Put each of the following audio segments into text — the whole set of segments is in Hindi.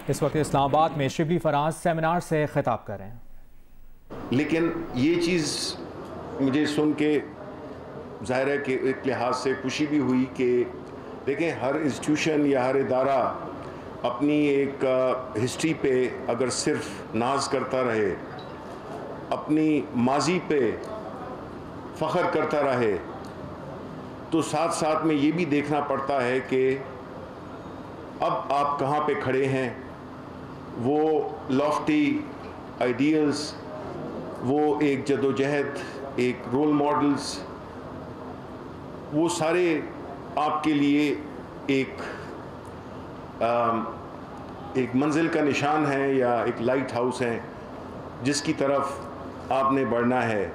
इस वक्त इस्लामाबाद में शिबली फराज सेमिनार से खिताब कर रहे हैं। लेकिन ये चीज़ मुझे सुन के ज़ाहिर है कि एक लिहाज से खुशी भी हुई कि देखें, हर इंस्टीट्यूशन या हर इदारा अपनी एक हिस्ट्री पे अगर सिर्फ नाज करता रहे, अपनी माजी पे फ़ख्र करता रहे, तो साथ साथ में ये भी देखना पड़ता है कि अब आप कहाँ पे खड़े हैं। वो लॉफ्टी आइडियल्स, वो एक जदोजहद, एक रोल मॉडल्स, वो सारे आपके लिए एक मंजिल का निशान है या एक लाइट हाउस है जिसकी तरफ आपने बढ़ना है।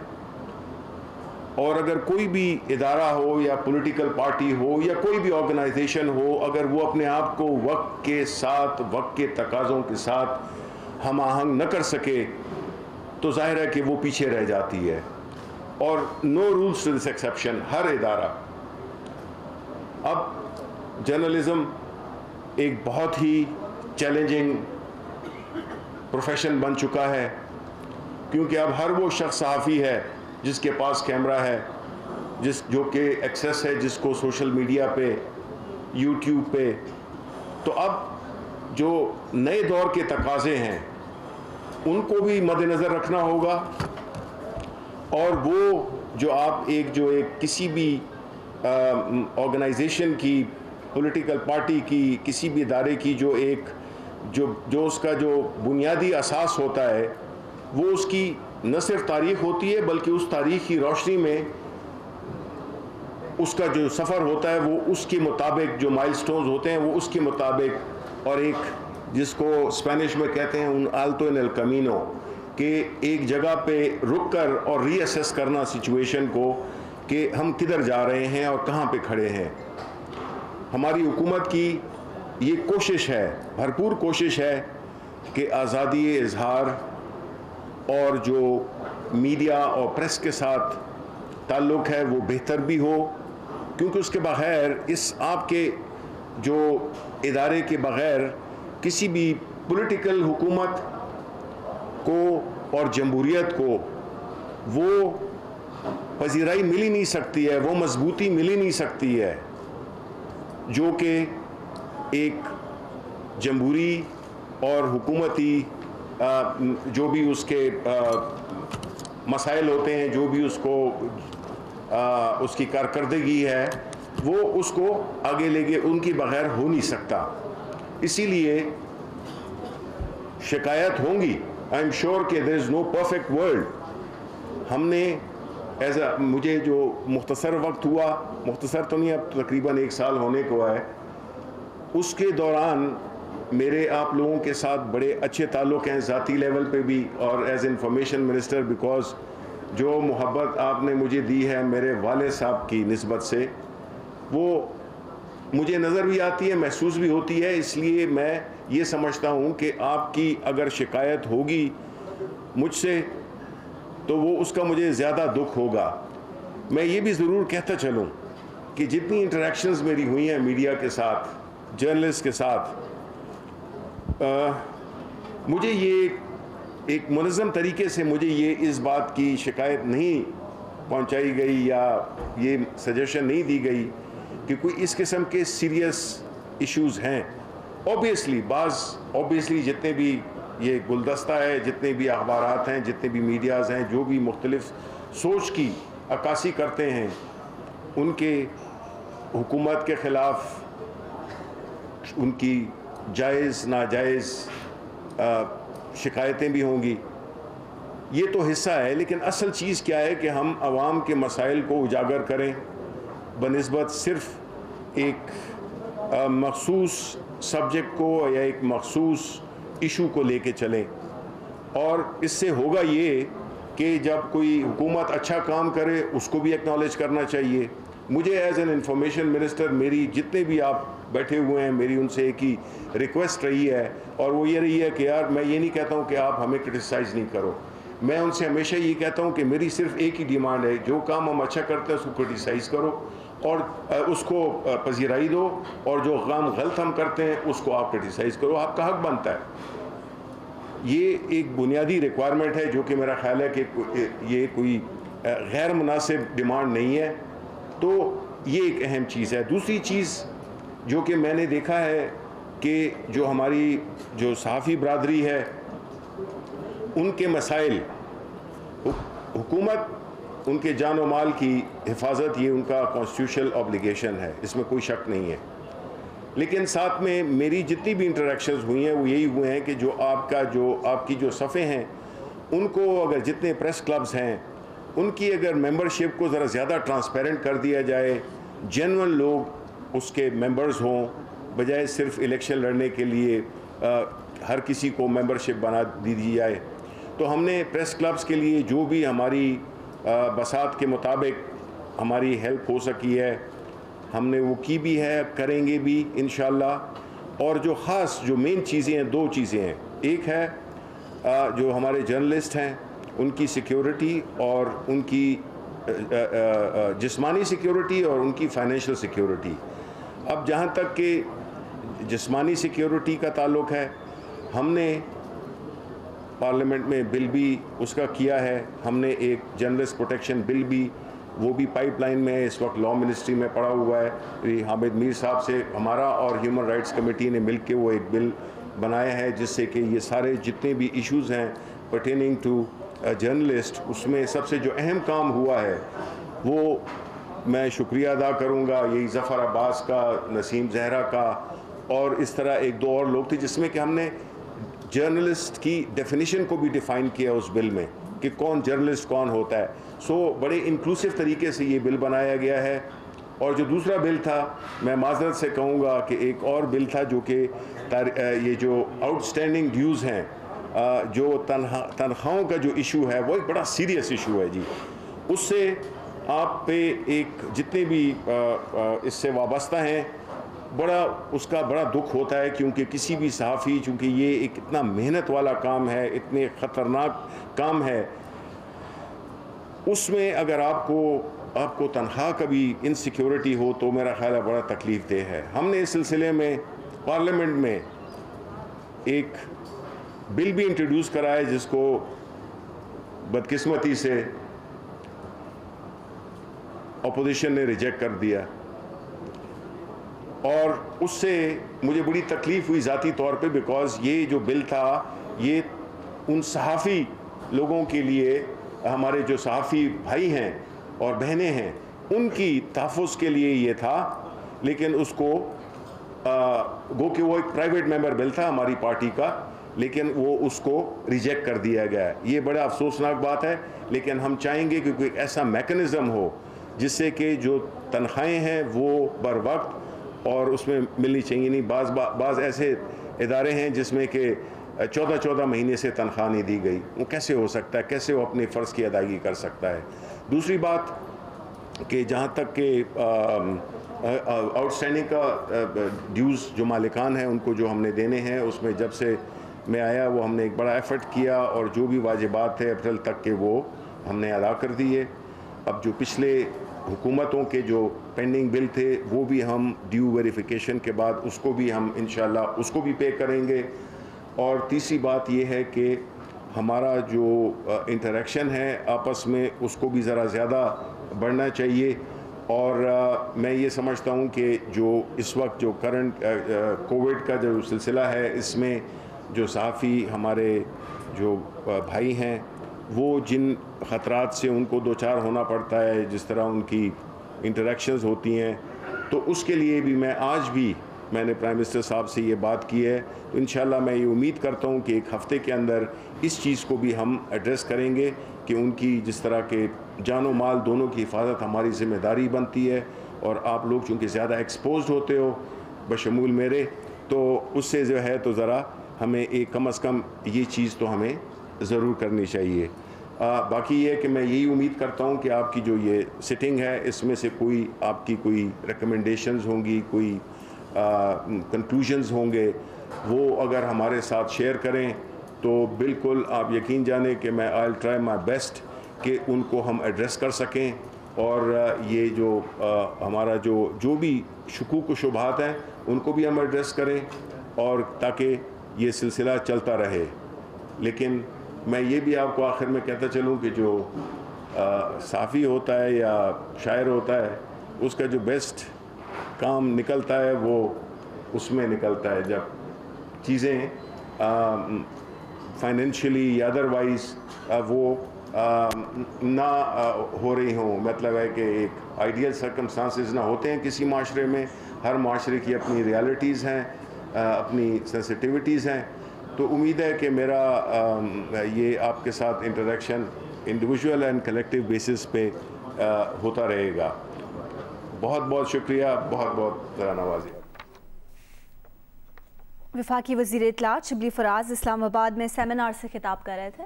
और अगर कोई भी इदारा हो या पॉलिटिकल पार्टी हो या कोई भी ऑर्गेनाइजेशन हो, अगर वो अपने आप को वक्त के साथ, वक्त के तकाज़ों के साथ हम आहंग न कर सके तो जाहिर है कि वो पीछे रह जाती है। और no rules to this exception, हर इदारा। अब जर्नलिज़म एक बहुत ही चैलेंजिंग प्रोफेशन बन चुका है, क्योंकि अब हर वो शख्स सहाफ़ी है जिसके पास कैमरा है, जो कि एक्सेस है जिसको सोशल मीडिया पे, यूट्यूब पे। तो अब जो नए दौर के तकाज़े हैं उनको भी मद्देनज़र रखना होगा। और वो जो आप एक किसी भी ऑर्गेनाइजेशन की, पॉलिटिकल पार्टी की, किसी भी इदारे की जो उसका जो बुनियादी असास होता है, वो उसकी न सिर्फ तारीख़ होती है बल्कि उस तारीख़ की रोशनी में उसका जो सफ़र होता है वो उसके मुताबिक, जो माइलस्टोन्स होते हैं वो उसके मुताबिक, और एक जिसको स्पेनिश में कहते हैं उन आल्तो इन एल कमीनो, कि एक जगह पे रुक कर और रीअसेस करना सिचुएशन को कि हम किधर जा रहे हैं और कहाँ पे खड़े हैं। हमारी हुकूमत की ये कोशिश है, भरपूर कोशिश है कि आज़ादी इज़हार और जो मीडिया और प्रेस के साथ ताल्लुक़ है वो बेहतर भी हो, क्योंकि उसके बग़ैर, इस आपके जो इदारे के बग़ैर किसी भी पॉलिटिकल हुकूमत को और जमहूरियत को वो पजीराई मिल ही नहीं सकती है, वो मजबूती मिल ही नहीं सकती है जो कि एक जमहूरी और हुकूमती जो भी उसके मसाइल होते हैं, जो भी उसकी कारकर्दगी है, वो उसको आगे लेके उनकी बगैर हो नहीं सकता। इसीलिए शिकायत होंगी। आई एम श्योर कि there is no perfect world. हमने मुझे जो मुख्तसर वक्त हुआ, मुख्तसर तो नहीं, अब तकरीबन 1 साल होने को है, उसके दौरान मेरे आप लोगों के साथ बड़े अच्छे ताल्लुक़ हैं, ज़ाती लेवल पे भी और एज इंफॉर्मेशन मिनिस्टर, बिकॉज़ जो मोहब्बत आपने मुझे दी है मेरे वाले साहब की निस्बत से, वो मुझे नज़र भी आती है, महसूस भी होती है। इसलिए मैं ये समझता हूँ कि आपकी अगर शिकायत होगी मुझसे तो वो उसका मुझे ज़्यादा दुख होगा। मैं ये भी ज़रूर कहता चलूँ कि जितनी इंटरेक्शंस मेरी हुई हैं मीडिया के साथ, जर्नलिस्ट के साथ, मुझे ये एक मुनज़्ज़म तरीके से मुझे ये इस बात की शिकायत नहीं पहुंचाई गई या ये सजेशन नहीं दी गई कि कोई इस किस्म के सीरियस इश्यूज़ हैं। ऑब्वियसली जितने भी ये गुलदस्ता है, जितने भी अखबारात हैं, जितने भी मीडियाज़ हैं, जो भी मुख्तलिफ सोच की अक्कासी करते हैं, उनके हुकूमत के ख़िलाफ़ उनकी जायज़ नाजायज़ शिकायतें भी होंगी। ये तो हिस्सा है, लेकिन असल चीज़ क्या है कि हम आवाम के मसाइल को उजागर करें बनिस्बत सिर्फ़ एक मखसूस सब्जेक्ट को या एक मखसूस इशू को लेके चलें। और इससे होगा ये कि जब कोई हुकूमत अच्छा काम करे उसको भी एक्नॉलेज करना चाहिए। मुझे एज एन इंफॉर्मेशन मिनिस्टर, मेरी जितने भी आप बैठे हुए हैं, मेरी उनसे एक ही रिक्वेस्ट रही है, और वो ये रही है कि यार, मैं ये नहीं कहता हूँ कि आप हमें क्रिटिसाइज़ नहीं करो, मैं उनसे हमेशा ये कहता हूँ कि मेरी सिर्फ एक ही डिमांड है, जो काम हम अच्छा करते हैं उसको क्रिटिसाइज़ करो और उसको पजीराई दो, और जो काम गलत हम करते हैं उसको आप क्रिटिसाइज़ करो, आपका हक बनता है। ये एक बुनियादी रिक्वायरमेंट है जो कि मेरा ख्याल है कि ये कोई गैर मुनासिब डिमांड नहीं है। तो ये एक अहम चीज़ है। दूसरी चीज़ जो कि मैंने देखा है कि जो हमारी जो सहाफ़ी बरादरी है उनके मसाइल, हुकूमत उनके जान और माल की हिफाजत ये उनका कॉन्स्टिट्यूशनल ऑब्लिगेशन है, इसमें कोई शक नहीं है। लेकिन साथ में मेरी जितनी भी इंटरेक्शंस हुई हैं वो यही हुए हैं कि जो आपकी जो सफ़े हैं उनको, अगर जितने प्रेस क्लब्स हैं उनकी अगर मेंबरशिप को ज़रा ज़्यादा ट्रांसपेरेंट कर दिया जाए, जेन्युइन लोग उसके मेंबर्स हों, बजाय सिर्फ इलेक्शन लड़ने के लिए हर किसी को मेंबरशिप बना दी जाए। तो हमने प्रेस क्लब्स के लिए जो भी हमारी बसात के मुताबिक हमारी हेल्प हो सकी है हमने वो की भी है, करेंगे भी इंशाअल्लाह। और जो ख़ास जो मेन चीज़ें हैं, दो चीज़ें हैं। एक है जो हमारे जर्नलिस्ट हैं उनकी सिक्योरिटी और उनकी जिस्मानी सिक्योरिटी और उनकी फाइनेंशियल सिक्योरिटी। अब जहाँ तक कि जिस्मानी सिक्योरिटी का ताल्लुक़ है, हमने पार्लियामेंट में बिल भी उसका किया है। हमने एक जर्नलिस्ट प्रोटेक्शन बिल भी, वो भी पाइपलाइन में है, इस वक्त लॉ मिनिस्ट्री में पड़ा हुआ है। हामिद मीर साहब से हमारा और ह्यूमन राइट्स कमेटी ने मिलकर वो एक बिल बनाया है जिससे कि ये सारे जितने भी इश्यूज़ हैं पर्टेनिंग टू जर्नलिस्ट, उसमें सबसे जो अहम काम हुआ है वो मैं शुक्रिया अदा करूँगा यही ज़फ़र अब्बास का, नसीम ज़हरा का, और इस तरह एक दो और लोग थे जिसमें कि हमने जर्नलिस्ट की डेफिनेशन को भी डिफ़ाइन किया उस बिल में कि कौन जर्नलिस्ट कौन होता है। सो बड़े इंक्लूसिव तरीके से ये बिल बनाया गया है। और जो दूसरा बिल था, मैं माज़रत से कहूँगा कि एक और बिल था जो कि ये जो आउटस्टैंडिंग ड्यूज़ हैं, जो तनख्वाहों का जो इशू है वो एक बड़ा सीरियस इशू है जी। उससे आप पे एक जितने भी इससे वाबस्ता हैं उसका बड़ा दुख होता है, क्योंकि किसी भी सहाफ़ी, चूँकि ये एक इतना मेहनत वाला काम है, इतने ख़तरनाक काम है, उसमें अगर आपको तनख्वाह का भी इनसिक्योरिटी हो तो मेरा ख्याल है बड़ा तकलीफ़ देह है। हमने इस सिलसिले में पार्लियामेंट में एक बिल भी इंट्रोड्यूस करा है जिसको बदकिस्मती से अपोजिशन ने रिजेक्ट कर दिया, और उससे मुझे बड़ी तकलीफ़ हुई ज़ाती तौर पे, बिकॉज़ ये जो बिल था ये उन सहाफ़ी लोगों के लिए, हमारे जो सहाफ़ी भाई हैं और बहनें हैं उनकी तहफ़्फ़ुज़ के लिए ये था, लेकिन उसको गो कि वो एक प्राइवेट मेंबर बिल था हमारी पार्टी का, लेकिन वो उसको रिजेक्ट कर दिया गया है। ये बड़ा अफसोसनाक बात है, लेकिन हम चाहेंगे कि कोई ऐसा मैकेनिज़्म हो जिससे कि जो तनख्वाहें हैं वो बर वक्त और उसमें मिलनी चाहिए। नहीं, बाज़ ऐसे इदारे हैं जिसमें कि 14 महीने से तनख्वाह नहीं दी गई, वो कैसे हो सकता है, कैसे वो अपने फ़र्ज़ की अदायगी कर सकता है। दूसरी बात कि जहाँ तक कि आउटस्टैंडिंग का ड्यूज़ जो मालिकान हैं उनको जो हमने देने हैं, उसमें जब से मैं आया वो हमने एक बड़ा एफ़र्ट किया और जो भी वाजिबात थे अप्रैल तक के वो हमने अदा कर दिए। अब जो पिछले हुकूमतों के जो पेंडिंग बिल थे वो भी हम ड्यू वेरिफिकेशन के बाद उसको भी हम इंशाल्लाह उसको भी पे करेंगे। और तीसरी बात ये है कि हमारा जो इंटरेक्शन है आपस में उसको भी ज़रा ज़्यादा बढ़ना चाहिए। और मैं ये समझता हूँ कि जो इस वक्त जो करंट कोविड का जो सिलसिला है, इसमें जो सहाफ़ी हमारे जो भाई हैं वो जिन ख़तरात से उनको दो चार होना पड़ता है, जिस तरह उनकी इंटरेक्शंस होती हैं, तो उसके लिए भी मैंने प्राइम मिनिस्टर साहब से ये बात की है। तो इंशाल्लाह मैं ये उम्मीद करता हूँ कि एक हफ़्ते के अंदर इस चीज़ को भी हम एड्रेस करेंगे कि उनकी जिस तरह के जान और माल दोनों की हिफाजत हमारी ज़िम्मेदारी बनती है। और आप लोग चूँकि ज़्यादा एक्सपोज्ड होते हो बशमूल मेरे, तो उससे जो है तो ज़रा हमें एक कम अज़ कम ये चीज़ तो हमें ज़रूर करनी चाहिए। बाकी ये कि मैं यही उम्मीद करता हूँ कि आपकी जो ये सिटिंग है इसमें से कोई आपकी कोई रिकमेंडेशंस होंगी, कोई कंक्लूजन्स होंगे, वो अगर हमारे साथ शेयर करें तो बिल्कुल आप यकीन जाने कि मैं I will try my best कि उनको हम एड्रेस कर सकें और ये जो हमारा जो भी शकूक व शुबहात हैं उनको भी हम एड्रेस करें और ताकि ये सिलसिला चलता रहे। लेकिन मैं ये भी आपको आखिर में कहता चलूँ कि जो साफ़ी होता है या शायर होता है उसका जो बेस्ट काम निकलता है वो उसमें निकलता है जब चीज़ें फाइनेंशियली या अदरवाइज़ वो ना हो रही हों। मतलब है कि एक आइडियल सर्कमस्टांसेस ना होते हैं किसी माशरे में। हर माशरे की अपनी रियलिटीज़ हैं, अपनी सेंसिटिविटीज़ हैं। तो उम्मीद है कि मेरा ये आपके साथ interaction individual and collective basis पे होता रहेगा। बहुत बहुत शुक्रिया, बहुत बहुत नवाज़ी। वफाकी वज़ीर इत्तलात शिबली फराज इस्लामाबाद में सेमिनार से खिताब कर रहे थे।